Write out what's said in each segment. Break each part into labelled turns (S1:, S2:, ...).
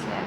S1: 7।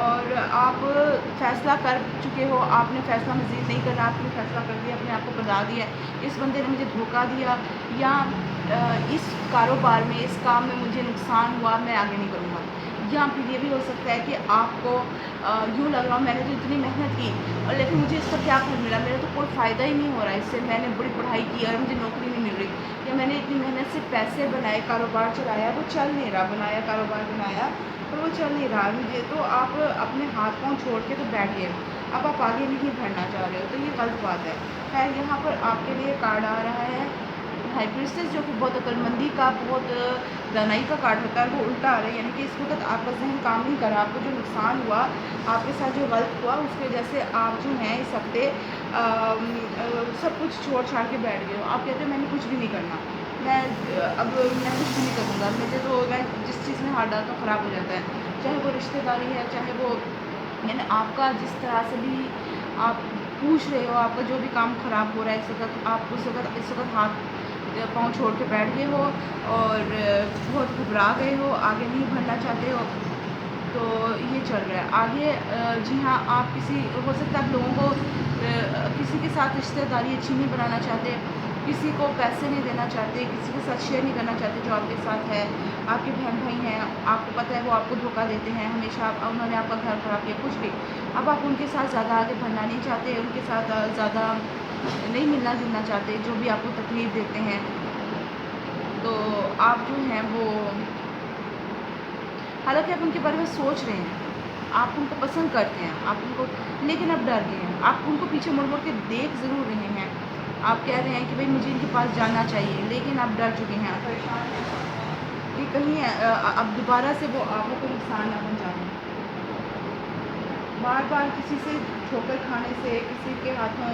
S1: اور آپ فیصلہ کر چکے ہو، آپ نے فیصلہ مزید نہیں کرنا، آپ نے فیصلہ کر دیا، اپنے آپ کو بتا دیا اس بندے نے مجھے دھوکہ دیا، یا اس کاروبار میں اس کام میں مجھے نقصان ہوا، میں آگے نہیں کروں گا۔ یا پھر یہ بھی ہو سکتا ہے کہ آپ کو یوں لگ رہا ہو میں نے تو اتنی محنت کی اور لیکن مجھے اس کا کیا پھل ملا، میرا تو کوئی فائدہ ہی نہیں ہو رہا ہے اس سے، میں نے بڑی پڑھائی کی اور مجھے نوکری نہیں مل رہی، یا میں نے اتنی محنت سے پیسے بنائے، کاروبار چلایا، وہ چل نہیں رہا، بنایا کاروبار بنایا پر وہ چل نہیں رہا مجھے، تو آپ اپنے ہاتھ پاؤں چھوڑ کے تو بیٹھ گئے، اب آپ آگے نہیں بڑھنا چاہ رہے ہو، تو یہ غلط بات ہے۔ خیر یہاں پر آپ کے لیے کارڈ آ رہا ہے ہائی پریسٹس، جو کہ بہت عقل مندی کا، بہت دانائی کا کارڈ ہوتا ہے، وہ الٹا آ رہا ہے، یعنی کہ اس وقت آپ کا ذہن کام نہیں کر رہا، آپ کو جو نقصان ہوا، آپ کے ساتھ جو غلط ہوا، اس کی وجہ سے آپ جو ہیں اس ہفتے سب کچھ چھوڑ چھاڑ کے بیٹھ گئے ہو، آپ کہتے ہو میں نے کچھ بھی نہیں کرنا، میں اب میں کچھ بھی نہیں کروں گا، مجھے تو میں جس چیز میں ہاتھ ڈالتا ہوں خراب ہو جاتا ہے، چاہے وہ رشتہ داری ہے، چاہے وہ یعنی آپ کا جس طرح سے بھی آپ پوچھ رہے ہو، آپ کا جو بھی کام خراب ہو رہا ہے اس وقت، آپ اس وقت ہاتھ پاؤں چھوڑ کے بیٹھ گئے ہو اور بہت گھبرا گئے ہو، آگے نہیں بڑھنا چاہتے ہو، تو یہ چل رہا ہے آگے۔ جی ہاں، آپ کسی ہو سکتا ہے آپ لوگوں کو کسی کے ساتھ رشتہ داری اچھی نہیں بنانا چاہتے، کسی کو پیسے نہیں دینا چاہتے، کسی کے ساتھ شیئر نہیں کرنا چاہتے جو آپ کے ساتھ ہے، آپ کے بہن بھائی ہیں، آپ کو پتہ ہے وہ آپ کو دھوکہ دیتے ہیں، ہمیشہ انہوں نے آپ کا گھر خراب کیا، کچھ بھی، اب آپ ان کے ساتھ زیادہ آگے بڑھنا نہیں چاہتے، ان کے ساتھ زیادہ نہیں ملنا جلنا چاہتے، جو بھی آپ کو تکلیف دیتے ہیں، تو آپ جو ہیں وہ حالانکہ آپ ان کے بارے میں سوچ رہے ہیں، آپ ان کو پسند کرتے ہیں، آپ ان کو، لیکن اب ڈر گئے ہیں، آپ ان کو پیچھے مڑ مڑ کے دیکھ ضرور رہے ہیں، آپ کہہ رہے ہیں کہ بھئی مجھے ان کے پاس جانا چاہیے، لیکن آپ ڈر چکے ہیں، پریشان ہیں کہ کہیں اب دوبارہ سے وہ آپ کو نقصان نہ بن جائے، بار بار کسی سے ٹھوکر کھانے سے، کسی کے ہاتھوں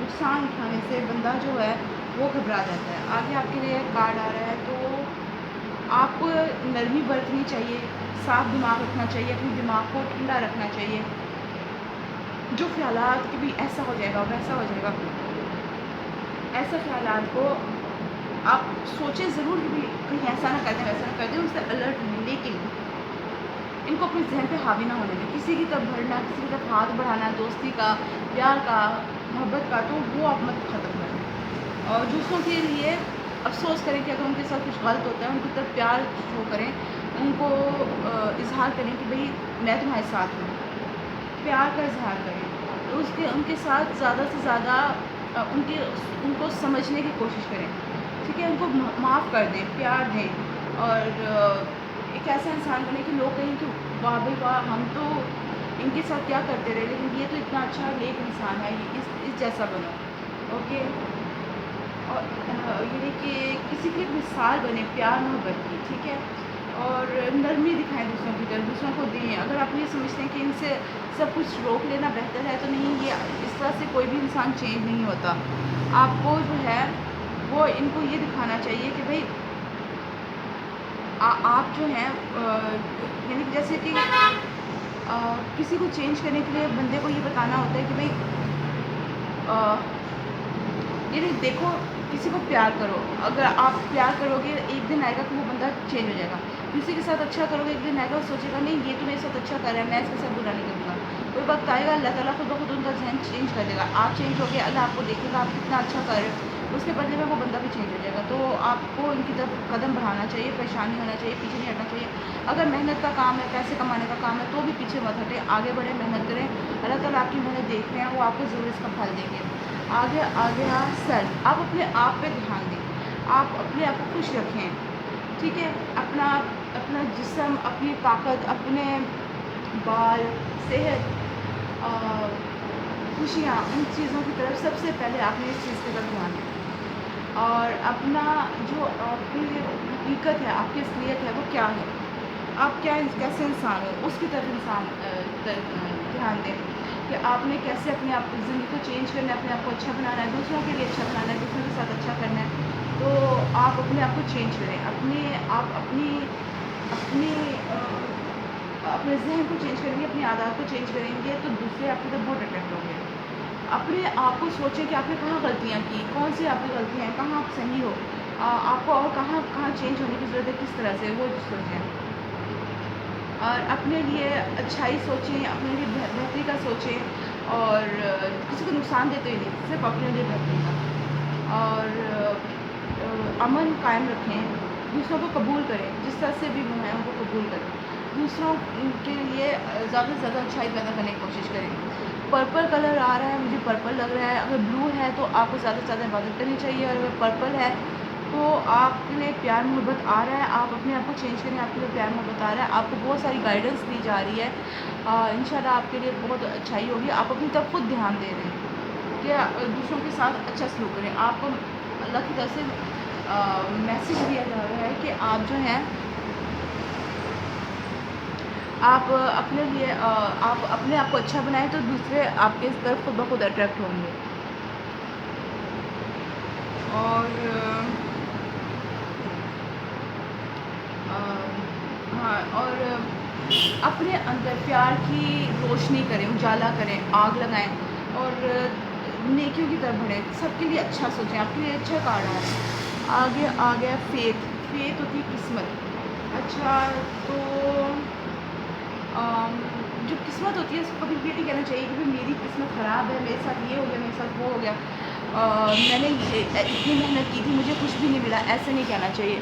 S1: نقصان اٹھانے سے بندہ جو ہے وہ گھبرا جاتا ہے۔ آگے آپ کے لیے کارڈ آ رہا ہے، تو آپ کو نرمی برتنی چاہیے، صاف دماغ رکھنا چاہیے، اپنے دماغ کو ٹھنڈا رکھنا چاہیے، جو خیالات کہ بھی ایسا ہو جائے گا ویسا ہو جائے گا، ایسے خیالات کو آپ سوچیں ضرور کہ بھی کہیں ایسا نہ کر دیں ویسا نہ کر دیں، اس سے الرٹ رہیں، لیکن ان کو اپنے ذہن پہ حاوی نہ ہونے دیں، کسی کی طرف بڑھنا، کسی کی طرف ہاتھ بڑھانا، دوستی کا، پیار کا، محبت کا، تو وہ آپ مت ختم کریں، اور دوسروں کے لیے افسوس کریں کہ اگر ان کے ساتھ کچھ غلط ہوتا ہے، ان کی طرف پیار شو کریں، ان کو اظہار کریں کہ بھئی میں تمہارے ساتھ ہوں، پیار کا اظہار کریں، تو ان کے ساتھ زیادہ سے زیادہ ان کو سمجھنے کی کوشش کریں، ٹھیک ہے، ان کو معاف کر دیں، پیار دیں، اور ایک ایسا انسان بنے کہ لوگ کہیں کہ واہ بھئی واہ، ہم تو ان کے ساتھ کیا کرتے رہے لیکن یہ تو اتنا اچھا نیک انسان ہے، اس جیسا بنو، اوکے، اور یہ کہ کسی کی ایک مثال بنے پیار محبت کی، ٹھیک ہے، اور نرمی دکھائیں دوسروں کی طرف، دوسروں کو دیں، اگر آپ یہ سمجھتے ہیں کہ ان سے سب کچھ روک لینا بہتر ہے، تو نہیں، یہ اس طرح سے کوئی بھی انسان چینج نہیں ہوتا، آپ کو جو ہے وہ ان کو یہ دکھانا چاہیے کہ بھئی آپ جو ہیں یعنی کہ جیسے کہ کسی کو چینج کرنے کے لیے بندے کو یہ بتانا ہوتا ہے کہ بھئی یعنی دیکھو، کسی کو پیار کرو، اگر آپ پیار کرو گے ایک دن آئے گا کہ وہ بندہ چینج ہو جائے گا، کسی کے ساتھ اچھا کرو گے ایک دن آئے گا وہ سوچے گا نہیں یہ تو میرے ساتھ اچھا کر رہا ہے، میں اس کے ساتھ برا نہیں کروں گا، کوئی وقت آئے گا اللہ تعالیٰ خود بخود ان کا ذہن چینج کر دے گا، آپ چینج ہو گے، اللہ آپ کو دیکھے گا آپ کتنا اچھا کر رہے ہو، اس کے بدلے میں وہ بندہ بھی چینج ہو جائے گا، تو آپ کو ان کی طرف قدم بڑھانا چاہیے، پریشانی ہونا چاہیے، پیچھے نہیں ہٹنا چاہیے، اگر محنت کا کام ہے، پیسے کمانے کا کام ہے تو بھی پیچھے مت ہٹیں، آگے بڑھیں، محنت کریں، اللہ تعالیٰ آپ کی محنت دیکھ رہے ہیں، وہ آپ کو ضرور اس کا پھل دیں گے۔ آگے آگے سیلف، آپ اپنے آپ پہ دھیان دیں، آپ اپنے آپ کو خوش رکھیں، ٹھیک ہے، اپنا جسم، اپنی طاقت، اپنے بال، صحت، خوشیاں، ان چیزوں کی طرف سب سے پہلے آپ نے اس چیز کی طرف دھیان دیں، اور اپنا جو آپ کی حقیقت ہے، آپ کی اصلیت ہے وہ کیا ہے، آپ کیسے انسان ہو، اس کی طرف دھیان دیں کہ آپ نے کیسے اپنے آپ زندگی کو چینج کرنا ہے، اپنے آپ کو اچھا بنانا ہے، دوسروں کے لیے اچھا بنانا ہے، دوسروں کے ساتھ اچھا کرنا ہے، تو آپ اپنے آپ کو چینج کریں، اپنے ذہن کو چینج کریں گے، اپنی عادات کو چینج کریں گے، تو دوسرے آپ کی طرف بہت اٹریکٹ ہوں گے، اپنے آپ کو سوچیں کہ آپ نے کہاں غلطیاں کی، کون سی آپ کی غلطیاں ہیں، کہاں آپ صحیح ہو، آپ کو اور کہاں چینج ہونے کی ضرورت ہے، کس طرح سے وہ سوچیں، اور اپنے لیے اچھائی سوچیں، اپنے لیے بہتری کا سوچیں، اور کسی کو نقصان دیتے ہی نہیں، صرف اپنے لیے بہتری کا، اور امن قائم رکھیں، دوسروں کو قبول کریں، جس طرح سے بھی وہ ہیں ان کو قبول کریں، دوسروں کے لیے زیادہ سے زیادد اچھائی پیدا کرنے کی کوشش کریں۔ پرپل کلر آ رہا ہے، مجھے پرپل لگ رہا ہے، اگر بلو ہے تو آپ کو زیادہ سے زیادہ عبادت کرنی چاہیے، اور اگر پرپل ہے تو آپ کے لیے پیار محبت آ رہا ہے، آپ اپنے آپ کو چینج کریں، آپ کے لیے پیار محبت آ رہا ہے، آپ کو بہت ساری گائیڈنس دی جا رہی ہے، انشاءاللہ آپ کے لیے بہت اچھائی ہوگی، آپ اپنی طرف خود دھیان دے رہے ہیں کہ دوسروں کے ساتھ اچھا سلوک کریں۔ آپ کو اللہ کی طرف سے میسیج دیا جا رہا ہے کہ آپ جو ہیں آپ اپنے لیے آپ اپنے آپ کو اچھا بنائیں تو دوسرے آپ کے اس طرف خود بخود اٹریکٹ ہوں گے۔ اور ہاں، اور اپنے اندر پیار کی روشنی کریں، اجالا کریں، آگ لگائیں، اور نیکیوں کی طرف بڑھیں، سب کے لیے اچھا سوچیں، آپ کے لیے اچھا کارڈ آ رہا ہے۔ آگے آ گیا فیتھ، فیتھ ہوتی ہے قسمت۔ اچھا تو جو قسمت ہوتی ہے اس کو کبھی یہ نہیں کہنا چاہیے کہ میری قسمت خراب ہے، میرے ساتھ یہ ہو گیا، میرے ساتھ وہ ہو گیا، میں نے اتنی محنت کی تھی مجھے کچھ بھی نہیں ملا، ایسے نہیں کہنا چاہیے۔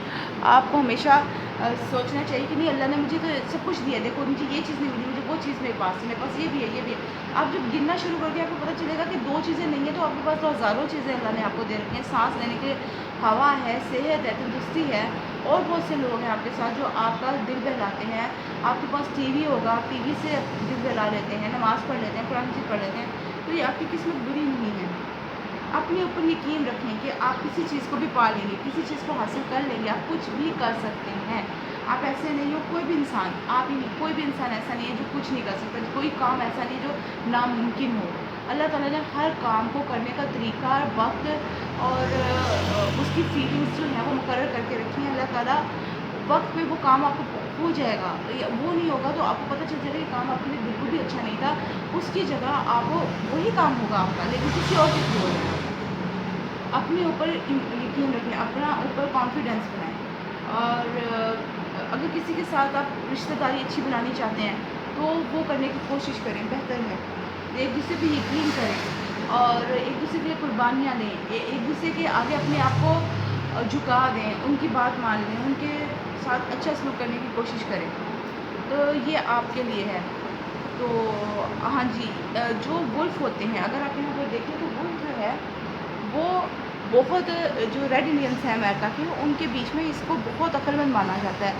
S1: آپ کو ہمیشہ سوچنا چاہیے کہ نہیں، اللہ نے مجھے تو سب کچھ دیا، دیکھو مجھے یہ چیز نہیں ملی، مجھے وہ چیز میرے پاس یہ بھی ہے، یہ بھی ہے۔ آپ جب گننا شروع کر کے آپ کو پتہ چلے گا کہ 2 چیزیں نہیں ہیں تو آپ کے پاس تو ہزاروں چیزیں اللہ نے آپ کو دے رکھی ہیں، سانس لینے کے ہوا ہے، صحت ہے، تندرستی ہے، اور بہت سے لوگ ہیں آپ کے ساتھ جو آپ کا دل بہلاتے ہیں۔ آپ کے پاس ٹی وی ہوگا، ٹی وی سے دل بہلا لیتے ہیں، نماز پڑھ لیتے ہیں، قرآن مجید پڑھ لیتے ہیں، تو یہ آپ کی قسمت بری نہیں ہے۔ اپنے اوپر یقین رکھیں کہ آپ کسی چیز کو بھی پا لیں گے، کسی چیز کو حاصل کر لیں گے، آپ کچھ بھی کر سکتے ہیں۔ آپ ایسے نہیں ہو، کوئی بھی انسان، آپ ہی نہیں، کوئی بھی انسان ایسا نہیں ہے جو کچھ نہیں کر سکتا، کوئی کام ایسا نہیں جو ناممکن ہو۔ اللہ تعالیٰ نے ہر کام کو کرنے کا طریقہ، وقت اور اس کی فیلنگس جو ہیں وہ مقرر کر کے رکھی ہیں۔ اللہ تعالیٰ وقت پہ وہ کام آپ کو ہو جائے گا، وہ نہیں ہوگا تو آپ کو پتہ چل جائے گا کہ کام آپ کے لیے بالکل بھی اچھا نہیں تھا، اس کی جگہ آپ کو وہی کام ہوگا آپ کا، لیکن کسی اور کے تھرو ہوگا۔ اپنے اوپر یقین رکھیں، اپنا اوپر کانفیڈینس بنائیں، اور اگر کسی کے ساتھ آپ رشتہ داری اچھی بنانی چاہتے ہیں تو وہ کرنے کی کوشش کریں، بہتر ہے۔ ایک دوسرے پہ یقین کریں، اور ایک دوسرے کے لیے قربانیاں دیں، ایک دوسرے کے آگے اپنے آپ کو جھکا دیں، ان کی بات مان لیں، ان کے ساتھ اچھا سلوک کرنے کی کوشش کریں، تو یہ آپ کے لیے ہے۔ تو ہاں جی، جو ولف ہوتے ہیں، اگر آپ یہاں پر دیکھیں تو ولف جو ہے وہ بہت، جو ریڈ انڈینس ہیں امریکہ کے، ان کے بیچ میں اس کو بہت عقل مند مانا جاتا ہے،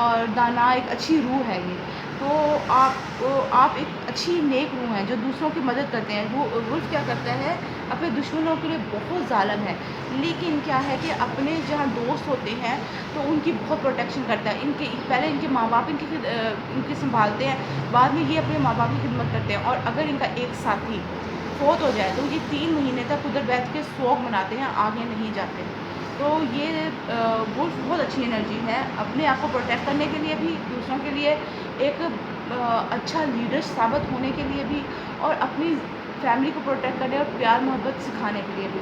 S1: اور دانا، ایک اچھی روح ہے یہ۔ تو آپ ایک اچھی نیک روح ہیں جو دوسروں کی مدد کرتے ہیں۔ وہ ولف کیا کرتا ہے، اپنے دشمنوں کے لیے بہت ظالم ہے، لیکن کیا ہے کہ اپنے جہاں دوست ہوتے ہیں تو ان کی بہت پروٹیکشن کرتا ہے، پہلے ان کے ماں باپ ان کی سنبھالتے ہیں، بعد میں یہ اپنے ماں باپ کی خدمت کرتے ہیں، اور اگر ان کا ایک ساتھی فوت ہو جائے تو یہ 3 مہینے تک ادھر بیٹھ کے سوگ مناتے ہیں، آگے نہیں جاتے۔ تو یہ ولف بہت اچھی انرجی ہے، اپنے آپ کو پروٹیکٹ کرنے کے لیے بھی، دوسروں کے لیے ایک اچھا لیڈر ثابت ہونے کے لیے بھی، اور اپنی فیملی کو پروٹیکٹ کرنے اور پیار محبت سکھانے کے لیے بھی۔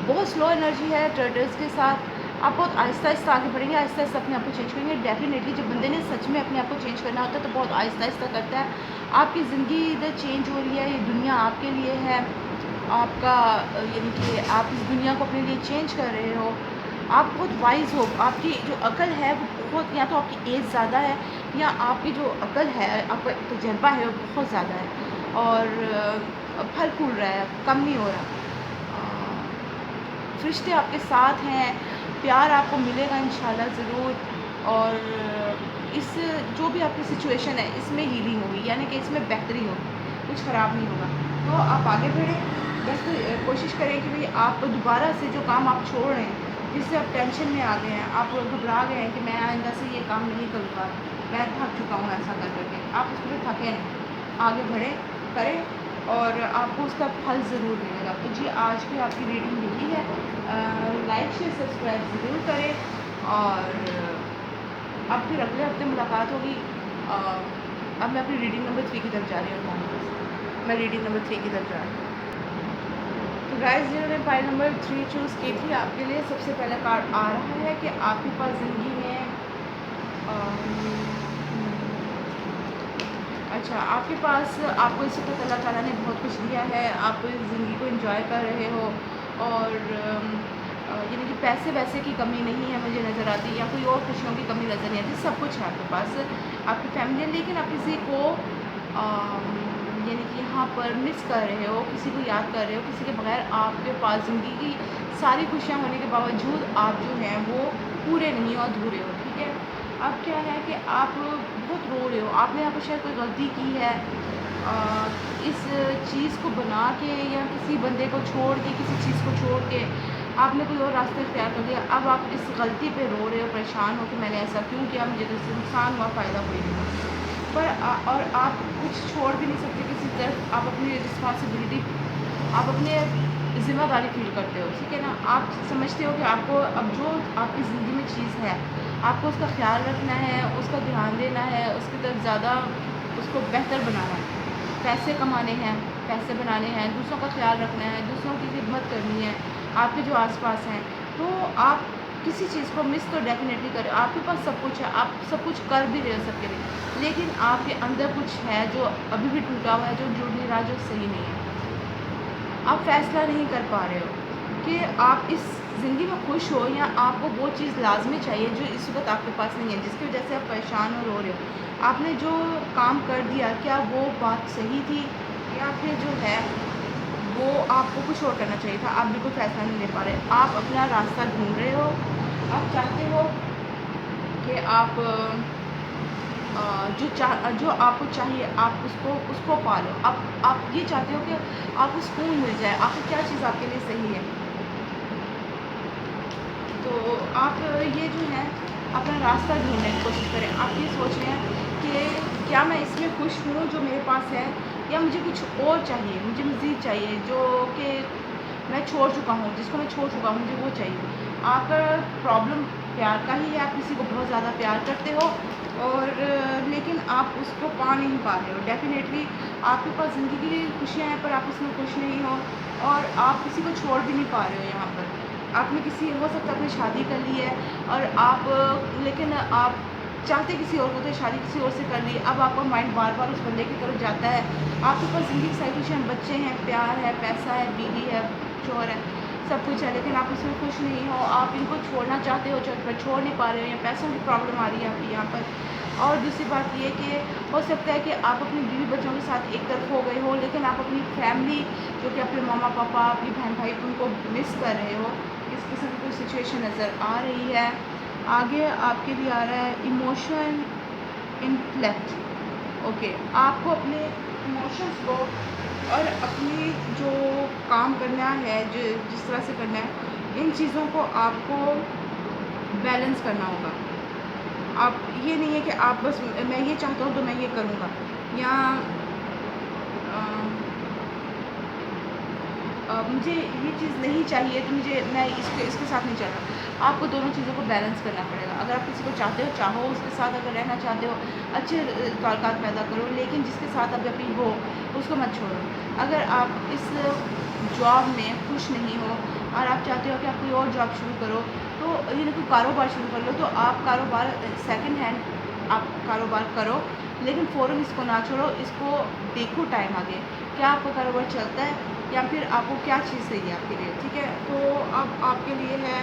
S1: بہت سلو انرجی ہے ٹرٹلس کے ساتھ، آپ بہت آہستہ آہستہ آگے بڑھیں گے، آہستہ آہستہ اپنے آپ کو چینج کریں گے۔ ڈیفینیٹلی جب بندے نے سچ میں اپنے آپ کو چینج کرنا ہوتا ہے تو بہت آہستہ آہستہ کرتا ہے۔ آپ کی زندگی ادھر چینج ہو رہی ہے، یہ دنیا آپ کے لیے ہے، آپ کا یعنی کہ آپ اس دنیا کو اپنے لیے چینج کر رہے ہو، آپ بہت وائز ہو، آپ کی جو عقل ہے وہ بہت، یا تو آپ کی ایج زیادہ ہے، یا آپ کی جو عقل ہے، آپ کا تجربہ ہے وہ بہت زیادہ ہے، اور پھل پھول رہا ہے، کم نہیں ہو رہا۔ فرشتے آپ کے ساتھ ہیں، پیار آپ کو ملے گا انشاءاللہ ضرور، اور اس جو بھی آپ کی سچویشن ہے اس میں ہیلنگ ہوگی، یعنی کہ اس میں بہتری ہوگی، کچھ خراب نہیں ہوگا۔ تو آپ آگے بڑھیں، بس کوشش کریں کہ بھئی آپ دوبارہ سے جو کام آپ چھوڑ رہے ہیں، جس سے آپ ٹینشن میں آ گئے ہیں، آپ گھبرا گئے ہیں کہ میں آئندہ سے یہ کام نہیں کروں گا، میں تھک چکا ہوں ایسا کر کے، آپ اس پہ تھکیں نہیں، آگے بڑھیں، کریں، اور آپ کو اس کا پھل ضرور ملے گا۔ تو جی، آج کی آپ کی ریڈنگ یہی ہے، لائک شیئر سبسکرائب ضرور کریں، اور اب پھر اگلے ہفتے ملاقات ہوگی۔ اب میں اپنی ریڈنگ نمبر 3 کی طرف جا رہی ہوں، میں ریڈنگ نمبر 3 کی طرف جا رہی ہوں۔ تو گائز، جنہوں نے پائل نمبر 3 چوز کی تھی، آپ کے لیے سب سے پہلا کارڈ آ رہا ہے کہ آپ کے پاس زندگی میں اچھا آپ کے پاس آپ کو اس وقت اللہ تعالیٰ نے بہت کچھ دیا ہے، آپ زندگی کو انجوائے کر رہے ہو، اور یعنی کہ پیسے ویسے کی کمی نہیں ہے مجھے نظر آتی، یا کوئی اور خوشیوں کی کمی نظر نہیں آتی، سب کچھ ہے آپ کے پاس، آپ کی فیملی ہے، لیکن آپ کسی کو یعنی کہ یہاں پر مس کر رہے ہو، کسی کو یاد کر رہے ہو، کسی کے بغیر آپ کے پاس زندگی کی ساری خوشیاں ہونے کے باوجود آپ جو ہیں وہ پورے نہیں ہو، ادھورے ہو، ٹھیک ہے۔ اب کیا ہے کہ آپ بہت رو رہے ہو، آپ نے یہاں پر شاید کوئی غلطی کی ہے، اس چیز کو بنا کے یا کسی بندے کو چھوڑ کے، کسی چیز کو چھوڑ کے آپ نے کوئی اور راستہ اختیار کر لیا، اب آپ اس غلطی پہ رو رہے ہو، پریشان ہو کہ میں نے ایسا کیوں کیا، مجھے تو اس سے نقصان ہوا، فائدہ کوئی نہیں ہوا، پر اور آپ کچھ چھوڑ بھی نہیں سکتے کسی طرف، آپ اپنی رسپانسبلٹی، آپ اپنے ذمہ داری فیل کرتے ہو، ٹھیک ہے نا، آپ سمجھتے ہو کہ آپ کو اب جو آپ کی زندگی میں چیز ہے آپ کو اس کا خیال رکھنا ہے، اس کا دھیان دینا ہے، اس کی طرف زیادہ اس کو بہتر بنانا ہے، پیسے کمانے ہیں، پیسے بنانے ہیں، دوسروں کا خیال رکھنا ہے، دوسروں کی خدمت کرنی ہے، آپ کے جو آس پاس ہیں، تو آپ کسی چیز کو مس تو ڈیفینیٹلی کریں، آپ کے پاس سب کچھ ہے، آپ سب کچھ کر بھی رہے ہو سب کے لیے، لیکن آپ کے اندر کچھ ہے جو ابھی بھی ٹوٹا ہوا ہے، جو جڑ نہیں رہا، جو صحیح نہیں ہے، آپ فیصلہ نہیں کر پا رہے ہو کہ آپ اس زندگی میں خوش ہو، یا آپ کو وہ چیز لازمی چاہیے جو اس وقت آپ کے پاس نہیں ہے، جس کی وجہ سے آپ پریشان ہو، رو رہے ہو، آپ نے جو کام کر دیا کیا وہ بات صحیح تھی، یا پھر جو ہے وہ آپ کو کچھ اور کرنا چاہیے تھا، آپ بالکل فیصلہ نہیں لے پا رہے، آپ اپنا راستہ ڈھونڈ رہے ہو، آپ چاہتے ہو کہ آپ جو آپ کو چاہیے آپ اس کو پالو، آپ یہ چاہتے ہو کہ آپ کو سکون مل جائے، آپ کو کیا چیز آپ کے لیے صحیح ہے، تو آپ یہ جو ہے اپنا راستہ ڈھونڈنے کی کوشش کریں، آپ یہ سوچ رہے ہیں کہ کیا میں اس میں خوش ہوں جو میرے پاس ہے، یا مجھے کچھ اور چاہیے، مجھے مزید چاہیے جو کہ میں چھوڑ چکا ہوں، جس کو میں چھوڑ چکا ہوں، مجھے وہ چاہیے، آپ کا پرابلم پیار کا ہی ہے، آپ کسی کو بہت زیادہ پیار کرتے ہو، اور لیکن آپ اس کو پا نہیں پا رہے ہو، ڈیفینیٹلی آپ کے پاس زندگی کی خوشیاں ہیں پر آپ اس میں خوش نہیں ہو، اور آپ کسی کو چھوڑ بھی نہیں پا رہے ہو، یہاں پر آپ نے کسی ہو سکتا ہے اپنی شادی کر لی ہے، اور آپ لیکن آپ چاہتے کسی اور کو تھے، شادی کسی اور سے کر لی، اب آپ کا مائنڈ بار بار اس بندے کی طرف جاتا ہے، آپ کے پاس زندگی کی ساری خوشیاں، بچے ہیں، پیار ہے، پیسہ ہے، بیوی ہے، شوہر ہے، سب کچھ ہے، لیکن آپ اس میں خوش نہیں ہو، آپ ان کو چھوڑنا چاہتے ہو پر چھوڑ نہیں پا رہے ہو، یا پیسوں کی پرابلم آ رہی ہے آپ کی یہاں پر، اور دوسری بات یہ کہ ہو سکتا ہے کہ آپ اپنی بیوی بچوں کے ساتھ ایک طرف ہو گئے ہو، لیکن آپ اپنی فیملی جو کہ اپنے ماما پاپا، اپنی بہن بھائی، ان کو مس کر رہے ہو، اس قسم کی کوئی سچویشن نظر آ رہی ہے، آگے آپ کے بھی آ رہا ہے ایموشن انٹلیکٹ، اوکے، آپ کو اپنے ایموشنس کو اور اپنی جو کام کرنا ہے، جو جس طرح سے کرنا ہے، ان چیزوں کو آپ کو بیلنس کرنا ہوگا، آپ یہ نہیں ہے کہ آپ بس میں یہ چاہتا ہوں تو میں یہ کروں گا، یا مجھے یہ چیز نہیں چاہیے تو میں اس کے ساتھ نہیں چل رہا، آپ کو دونوں چیزوں کو بیلنس کرنا پڑے گا، اگر آپ کسی کو چاہتے ہو، چاہو اس کے ساتھ، اگر رہنا چاہتے ہو اچھے تعلقات پیدا کرو، لیکن جس کے ساتھ اب ابھی ہو اس کو مت چھوڑو، اگر آپ اس جاب میں خوش نہیں ہو اور آپ چاہتے ہو کہ آپ کوئی اور جاب شروع کرو، تو یعنی کوئی کاروبار شروع کر لو، تو آپ کاروبار سیکنڈ ہینڈ آپ کاروبار کرو، لیکن فوراً اس کو نہ چھوڑو، اس کو دیکھو ٹائم آگے کیا آپ کا کاروبار چلتا ہے، یا پھر آپ کو کیا چیز صحیح ہے آپ کے لیے، ٹھیک ہے، تو اب آپ کے لیے ہے،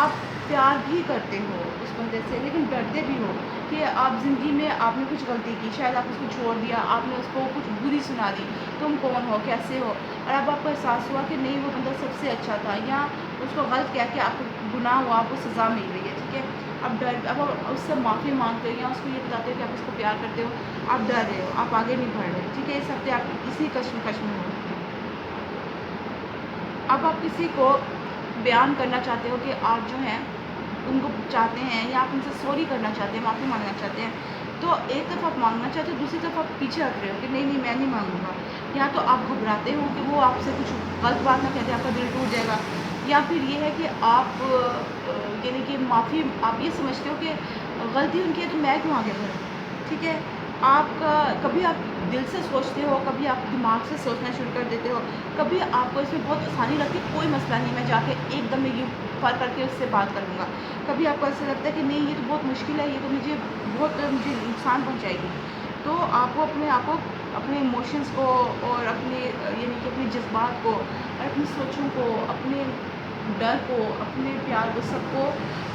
S1: آپ پیار بھی کرتے ہو اس بندے سے، لیکن ڈرتے بھی ہو کہ آپ زندگی میں آپ نے کچھ غلطی کی، شاید آپ اس کو چھوڑ دیا، آپ نے اس کو کچھ بری سنا دی، تم کون ہو، کیسے ہو، اور اب آپ کو احساس ہوا کہ نہیں وہ بندہ سب سے اچھا تھا، یا اس کو غلط کہہ کے آپ کو گناہ ہوا، آپ کو سزا مل رہی ہے، ٹھیک ہے، اب اس سے معافی مانگتے ہو، یا اس کو یہ بتاتے ہو کہ آپ اس کو پیار کرتے ہو، آپ ڈر رہے ہو، آپ آگے نہیں بڑھ رہے، ٹھیک ہے، اس ہفتے آپ اسی کشمکش میں ہو، اب آپ کسی کو بیان کرنا چاہتے ہو کہ آپ جو ہیں ان کو چاہتے ہیں، یا آپ ان سے سوری کرنا چاہتے ہیں، معافی مانگنا چاہتے ہیں، تو ایک طرف آپ مانگنا چاہتے ہو، دوسری طرف آپ پیچھے ہٹ رہے ہو کہ نہیں نہیں میں نہیں مانگوں گا، یا تو آپ گھبراتے ہو کہ وہ آپ سے کچھ غلط بات نہ کہتے، آپ کا دل ٹوٹ جائے گا، یا پھر یہ ہے کہ آپ یعنی کہ معافی آپ یہ سمجھتے ہو کہ غلطی ان کی ہے تو میں کیوں آگے بڑھوں، ٹھیک ہے، آپ کا کبھی آپ دل سے سوچتے ہو، کبھی آپ دماغ سے سوچنا شروع کر دیتے ہو، کبھی آپ کو اس میں بہت آسانی لگتی ہے، کوئی مسئلہ نہیں، میں جا کے ایک دم میں یوں پر کر کے اس سے بات کر لوں گا، کبھی آپ کو ایسا لگتا ہے کہ نہیں یہ تو بہت مشکل ہے، یہ تو مجھے نقصان پہنچائے گی، تو آپ کو اپنے ایموشنس کو اور اپنے یعنی کہ اپنے جذبات کو اور اپنی سوچوں کو، اپنے ڈر کو، اپنے پیار کو، سب کو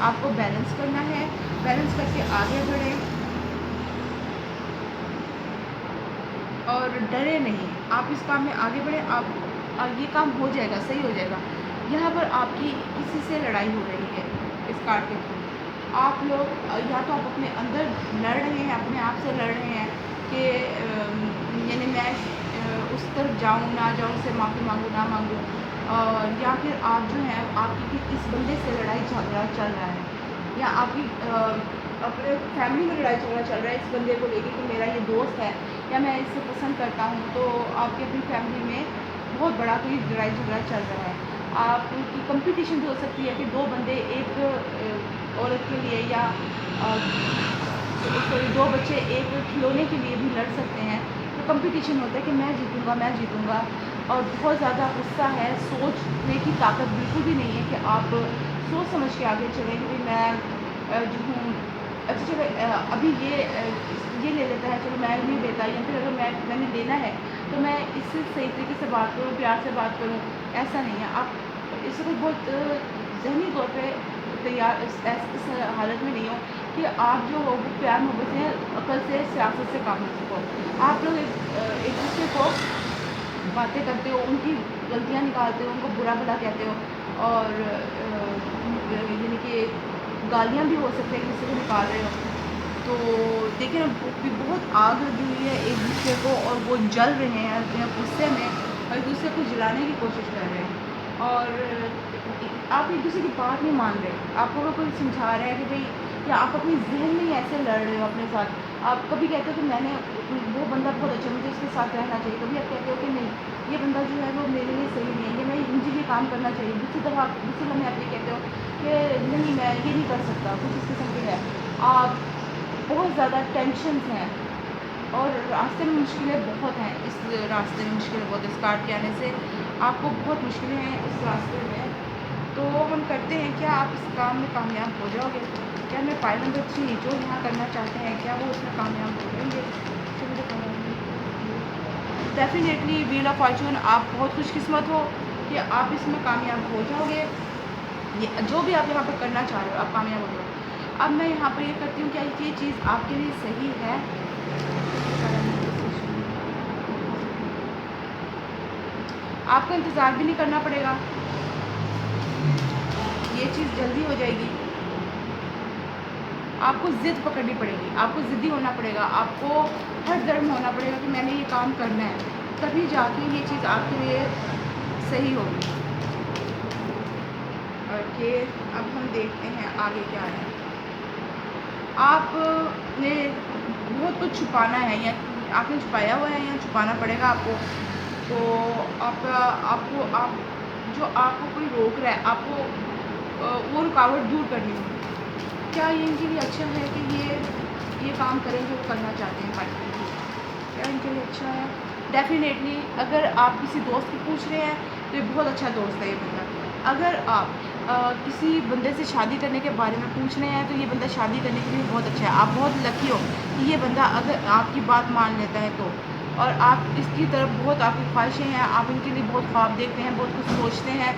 S1: آپ کو بیلنس کرنا ہے. بیلنس کر کے آگے بڑھیں اور ڈرے نہیں. آپ اس کام میں آگے بڑھیں. آپ یہ کام ہو جائے گا، صحیح ہو جائے گا. یہاں پر آپ کی کسی سے لڑائی ہو رہی ہے اس کارڈ کے تھرو. آپ لوگ یا تو آپ اپنے اندر لڑ رہے ہیں، اپنے آپ سے لڑ رہے ہیں کہ یعنی میں اس طرف جاؤں نہ جاؤں، اس سے معافی مانگوں نہ مانگوں، یا پھر آپ جو ہیں آپ کی اس بندے سے لڑائی جھگڑا چل رہا ہے، یا آپ کی اپنے فیملی میں لڑائی جھگڑا چل رہا ہے اس بندے کو لے کے کہ میرا یہ دوست ہے یا میں اس سے پسند کرتا ہوں. تو آپ کی اپنی فیملی میں بہت بڑا کوئی لڑائی جھگڑا چل رہا ہے. آپ کی کمپٹیشن بھی ہو سکتی ہے کہ دو بندے ایک عورت کے لیے یا سوری 2 بچے ایک کھلونے کے لیے بھی لڑ سکتے ہیں. تو کمپٹیشن ہوتا ہے کہ میں جیتوں گا. اور بہت زیادہ غصہ ہے، سوچنے کی طاقت بالکل بھی نہیں ہے کہ آپ سوچ سمجھ کے آگے چلیں کہ میں جو ہوں اچھا چلو ابھی یہ لے لیتا ہے، چلو میں نہیں لیتا، یا پھر اگر میں نے لینا ہے تو میں اس سے صحیح طریقے سے بات کروں، پیار سے بات کروں. ایسا نہیں ہے. آپ اس وقت بہت ذہنی طور پہ تیار اس حالت میں نہیں ہو کہ آپ جو ہو وہ پیار محبت سے، عقل سے، سیاست سے کام لے سکو. آپ لوگ ایک دوسرے کو باتیں کرتے ہو، ان کی غلطیاں نکالتے ہو، ان کو برا بھلا کہتے ہو، اور یعنی کہ گالیاں بھی ہو سکتے ہیں ایک دوسرے کو نکال رہے ہو. تو دیکھیں بہت آگ لگی ہوئی ہے ایک دوسرے کو اور وہ جل رہے ہیں اپنے غصے میں اور ایک دوسرے کو جلانے کی کوشش کر رہے ہیں. اور آپ ایک دوسرے کی بات نہیں مان رہے. آپ کو اگر کوئی سمجھا رہا ہے کہ بھائی، یا آپ اپنی ذہن میں ہی ایسے لڑ رہے ہو اپنے ساتھ. آپ کبھی کہتے ہو کہ میں نے وہ بندہ بہت اچھا، مجھے اس کے ساتھ رہنا چاہیے. کبھی آپ کہتے ہو کہ نہیں، یہ بندہ جو ہے وہ میرے لیے صحیح نہیں ہے، یہ مجھے یہ کام کرنا چاہیے. دوسری لمحے آپ یہ کہتے ہو کہ نہیں میں یہ نہیں کر سکتا. کچھ اس قسم کے ہے. آپ بہت زیادہ ٹینشنز ہیں اور راستے میں مشکلیں بہت ہیں. اس راستے میں مشکلیں بہت ہیں. اس کارڈ کے آنے سے آپ کو بہت مشکلیں ہیں اس راستے میں. تو ہم کرتے ہیں کیا آپ اس کام میں کامیاب ہو جاؤ گے؟ کیا میں فائل نمبر 3 جو یہاں کرنا چاہتے ہیں کیا وہ اس میں کامیاب ہو جائیں گے؟ ڈیفینیٹلی ویل آف فارچون، آپ بہت خوش قسمت ہو کہ آپ اس میں کامیاب ہو جاؤ گے. جو بھی آپ یہاں پر کرنا چاہ رہے ہو آپ کامیاب ہو جاؤ. اب میں یہاں پر یہ کرتی ہوں کیا یہ چیز آپ کے لیے صحیح ہے؟ آپ کو انتظار بھی نہیں کرنا پڑے گا، یہ چیز جلدی ہو جائے گی. آپ کو ضد پکڑنی پڑے گی، آپ کو ضدی ہونا پڑے گا، آپ کو ہر درم ہونا پڑے گا کہ میں نے یہ کام کرنا ہے. تبھی جا کے یہ چیز آپ کے لیے صحیح ہوگی. اور کہ اب ہم دیکھتے ہیں آگے کیا ہے. آپ نے بہت کچھ چھپانا ہے، یا آپ نے چھپایا ہوا ہے یا چھپانا پڑے گا آپ کو. تو آپ کو کوئی روک رہا ہے، آپ کو وہ رکاوٹ دور کرنی ہے. کیا یہ ان کے لیے اچھا ہے کہ یہ کام کریں جو کرنا چاہتے ہیں؟ کیا ان کے لیے اچھا ہے؟ ڈیفینیٹلی اگر آپ کسی دوست کو پوچھ رہے ہیں تو یہ بہت اچھا دوست ہے یہ بندہ. اگر آپ کسی بندے سے شادی کرنے کے بارے میں پوچھ رہے ہیں تو یہ بندہ شادی کرنے کے لیے بہت اچھا ہے. آپ بہت لکی ہو کہ یہ بندہ اگر آپ کی بات مان لیتا ہے تو. اور آپ اس کی طرف بہت آپ کی خواہشیں ہیں، آپ ان کے لیے بہت خواب دیکھتے ہیں، بہت کچھ سوچتے ہیں.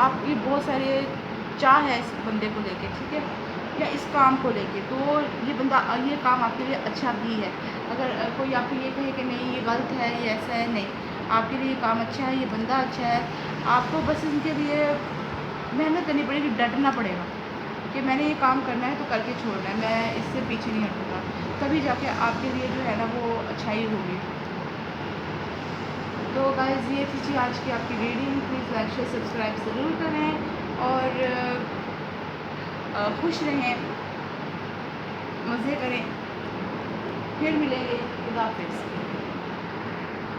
S1: آپ کی بہت سارے چاہ ہے اس بندے کو لے کے، ٹھیک ہے، یا اس کام کو لے کے. تو یہ بندہ یہ کام آپ کے لیے اچھا بھی ہے. اگر کوئی آپ کو یہ کہے کہ نہیں یہ غلط ہے، یہ ایسا ہے، نہیں، آپ کے لیے یہ کام اچھا ہے، یہ بندہ اچھا ہے. آپ کو بس ان کے لیے محنت کرنی پڑے گی، ڈٹنا پڑے گا کہ میں نے یہ کام کرنا ہے تو کر کے چھوڑنا ہے، میں اس سے پیچھے نہیں ہٹوں گا. تبھی جا کے آپ کے لیے جو ہے نا وہ اچھائی ہوگی. تو گائز یہ تھی آج کی آپ کی reading. Please like share subscribe ضرور کریں اور خوش رہیں، مزے کریں. پھر ملیں گے. خدا حافظ.